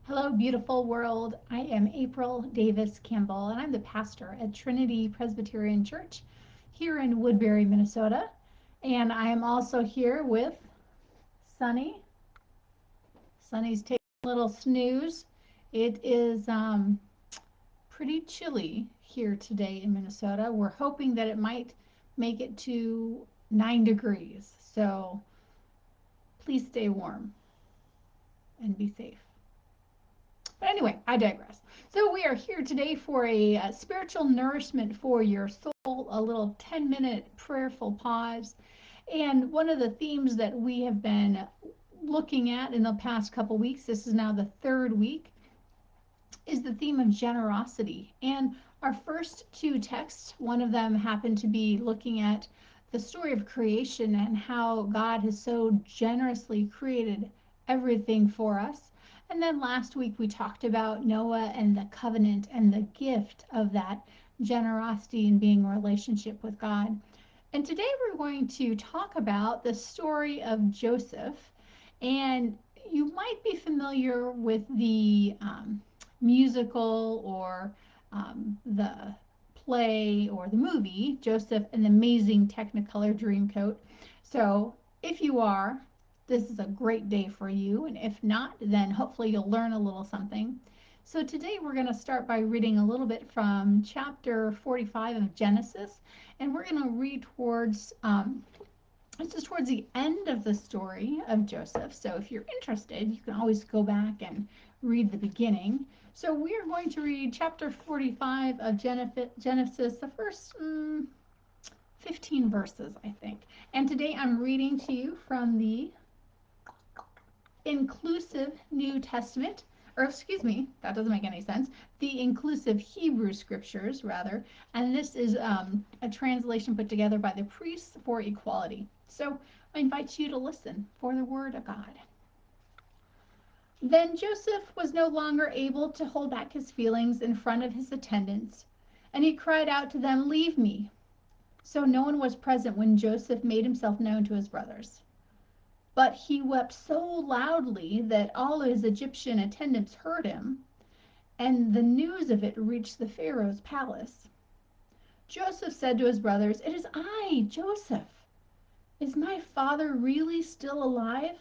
Hello, beautiful world. I am April Davis Campbell, and I'm the pastor at Trinity Presbyterian Church here in Woodbury, Minnesota. And I am also here with Sunny. Sunny's taking a little snooze. It is pretty chilly here today in Minnesota. We're hoping that it might make it to 9 degrees. So please stay warm and be safe. But anyway, I digress. So we are here today for a spiritual nourishment for your soul, a little 10-minute prayerful pause. And one of the themes that we have been looking at in the past couple weeks, this is now the third week, is the theme of generosity. And our first two texts, one of them happened to be looking at the story of creation and how God has so generously created everything for us. And then last week we talked about Noah and the covenant and the gift of that generosity and being in relationship with God. And today we're going to talk about the story of Joseph. And you might be familiar with the musical or the play or the movie, Joseph and the Amazing Technicolor Dreamcoat. So if you are, this is a great day for you. And if not, then hopefully you'll learn a little something. So today we're going to start by reading a little bit from chapter 45 of Genesis. And we're going to read this is towards the end of the story of Joseph. So if you're interested, you can always go back and read the beginning. So we are going to read chapter 45 of Genesis, the first 15 verses, I think. And today I'm reading to you from the inclusive New Testament, or excuse me, that doesn't make any sense, the inclusive Hebrew scriptures, rather, and this is a translation put together by the Priests for Equality. So I invite you to listen for the Word of God. Then Joseph was no longer able to hold back his feelings in front of his attendants, and he cried out to them, "Leave me." So no one was present when Joseph made himself known to his brothers. But he wept so loudly that all his Egyptian attendants heard him, and the news of it reached the Pharaoh's palace. Joseph said to his brothers, "It is I, Joseph. Is my father really still alive?"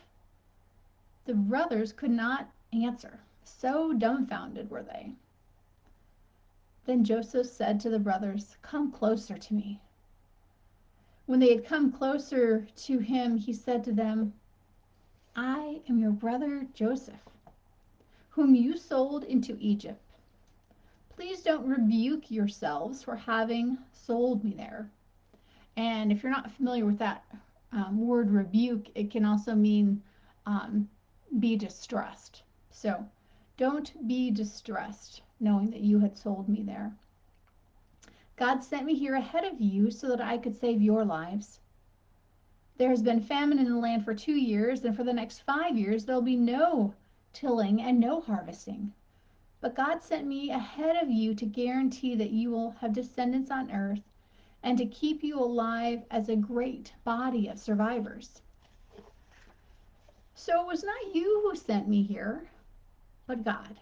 The brothers could not answer, so dumbfounded were they. Then Joseph said to the brothers, "Come closer to me." When they had come closer to him, he said to them, "I am your brother Joseph, whom you sold into Egypt. Please don't rebuke yourselves for having sold me there." And if you're not familiar with that word rebuke, it can also mean be distressed. So don't be distressed knowing that you had sold me there. God sent me here ahead of you so that I could save your lives. There has been famine in the land for 2 years, and for the next 5 years there'll be no tilling and no harvesting. But God sent me ahead of you to guarantee that you will have descendants on earth and to keep you alive as a great body of survivors. So it was not you who sent me here, but God.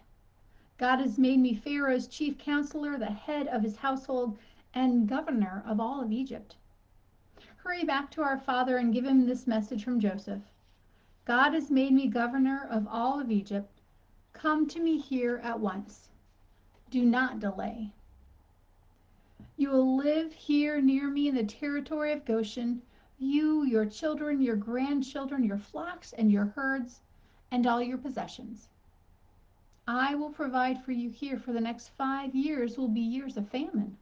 God has made me Pharaoh's chief counselor, the head of his household, and governor of all of Egypt. Hurry back to our father and give him this message from Joseph. God has made me governor of all of Egypt. Come to me here at once. Do not delay. You will live here near me in the territory of Goshen, you, your children, your grandchildren, your flocks and your herds, and all your possessions. I will provide for you here, for the next 5 years will be years of famine,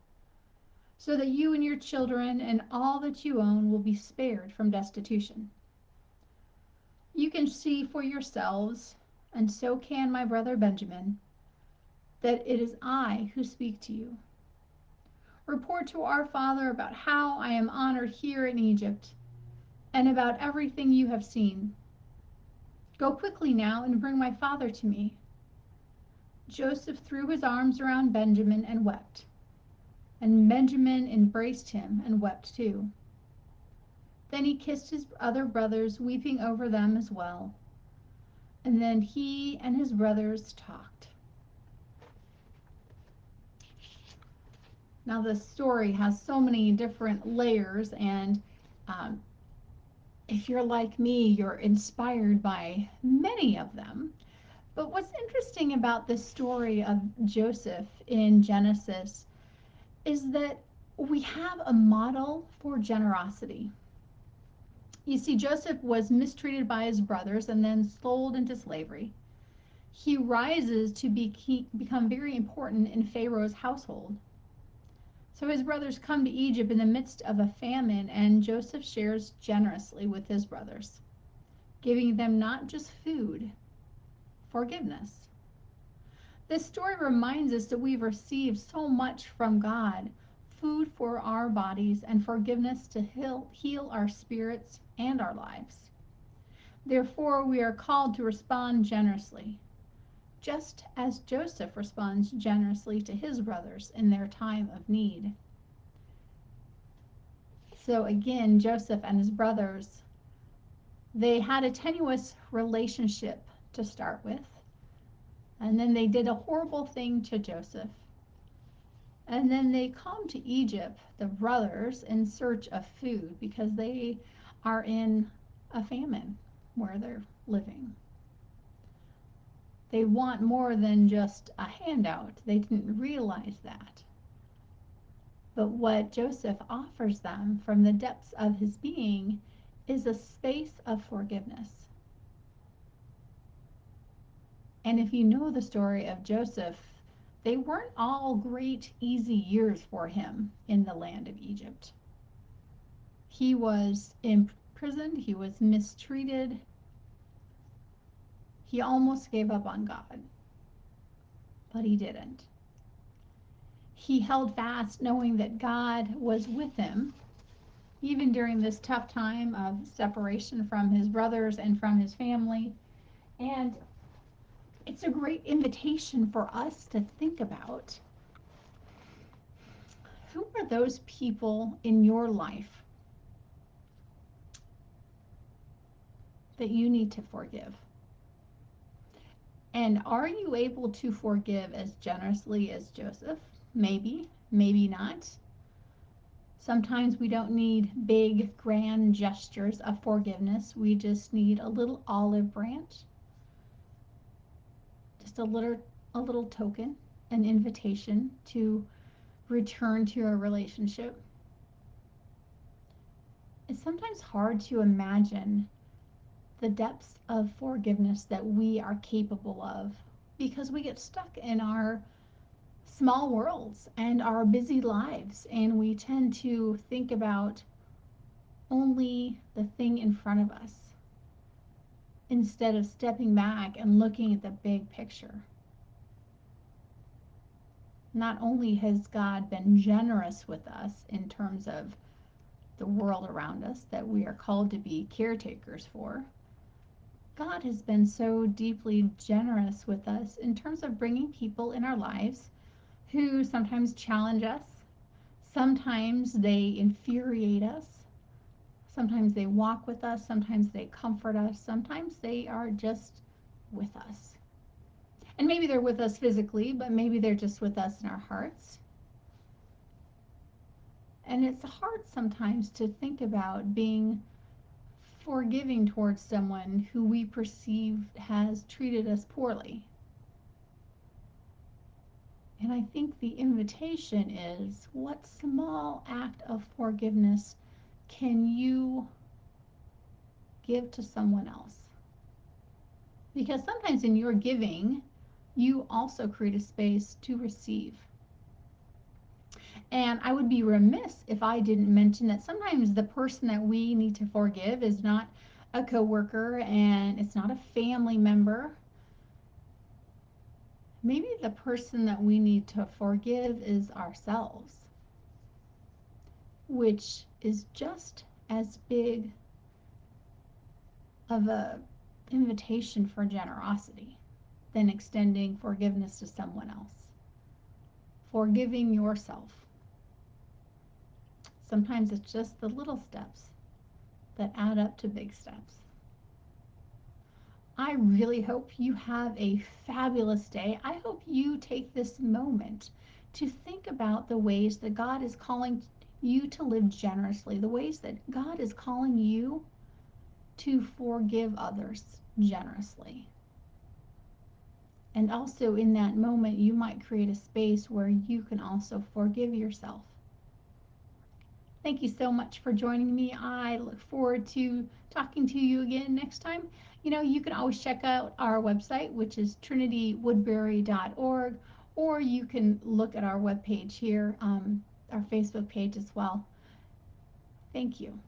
so that you and your children and all that you own will be spared from destitution. You can see for yourselves, and so can my brother Benjamin, that it is I who speak to you. Report to our father about how I am honored here in Egypt, and about everything you have seen. Go quickly now and bring my father to me." Joseph threw his arms around Benjamin and wept, and Benjamin embraced him and wept too. Then he kissed his other brothers, weeping over them as well. And then he and his brothers talked. Now, this story has so many different layers, and um, if you're like me, you're inspired by many of them. But what's interesting about the story of Joseph in Genesis is that we have a model for generosity. You see, Joseph was mistreated by his brothers and then sold into slavery. He rises to become very important in Pharaoh's household. So his brothers come to Egypt in the midst of a famine, and Joseph shares generously with his brothers, giving them not just food, forgiveness. This story reminds us that we've received so much from God: food for our bodies and forgiveness to heal our spirits and our lives. Therefore, we are called to respond generously, just as Joseph responds generously to his brothers in their time of need. So, again, Joseph and his brothers, they had a tenuous relationship to start with, and then they did a horrible thing to Joseph. And then they come to Egypt, the brothers, in search of food because they are in a famine where they're living. They want more than just a handout. They didn't realize that. But what Joseph offers them from the depths of his being is a space of forgiveness. And if you know the story of Joseph, they weren't all great, easy years for him in the land of Egypt. He was imprisoned, he was mistreated, he almost gave up on God, but he didn't. He held fast, knowing that God was with him, even during this tough time of separation from his brothers and from his family. And it's a great invitation for us to think about: who are those people in your life that you need to forgive? And are you able to forgive as generously as Joseph? Maybe, maybe not. Sometimes we don't need big, grand gestures of forgiveness. We just need a little olive branch, just a little token, an invitation to return to a relationship. It's sometimes hard to imagine the depths of forgiveness that we are capable of because we get stuck in our small worlds and our busy lives, and we tend to think about only the thing in front of us instead of stepping back and looking at the big picture. Not only has God been generous with us in terms of the world around us that we are called to be caretakers for, God has been so deeply generous with us in terms of bringing people in our lives who sometimes challenge us, sometimes they infuriate us, sometimes they walk with us, sometimes they comfort us, sometimes they are just with us. And maybe they're with us physically, but maybe they're just with us in our hearts. And it's hard sometimes to think about being forgiving towards someone who we perceive has treated us poorly. And I think the invitation is, what small act of forgiveness can you give to someone else? Because sometimes in your giving, you also create a space to receive. And I would be remiss if I didn't mention that sometimes the person that we need to forgive is not a coworker and it's not a family member. Maybe the person that we need to forgive is ourselves, which is just as big of a invitation for generosity than extending forgiveness to someone else. Forgiving yourself. Sometimes it's just the little steps that add up to big steps. I really hope you have a fabulous day. I hope you take this moment to think about the ways that God is calling you to live generously, the ways that God is calling you to forgive others generously. And also, in that moment, you might create a space where you can also forgive yourself. Thank you so much for joining me. I look forward to talking to you again next time. You know, you can always check out our website, which is trinitywoodbury.org, or you can look at our webpage here, our Facebook page as well. Thank you.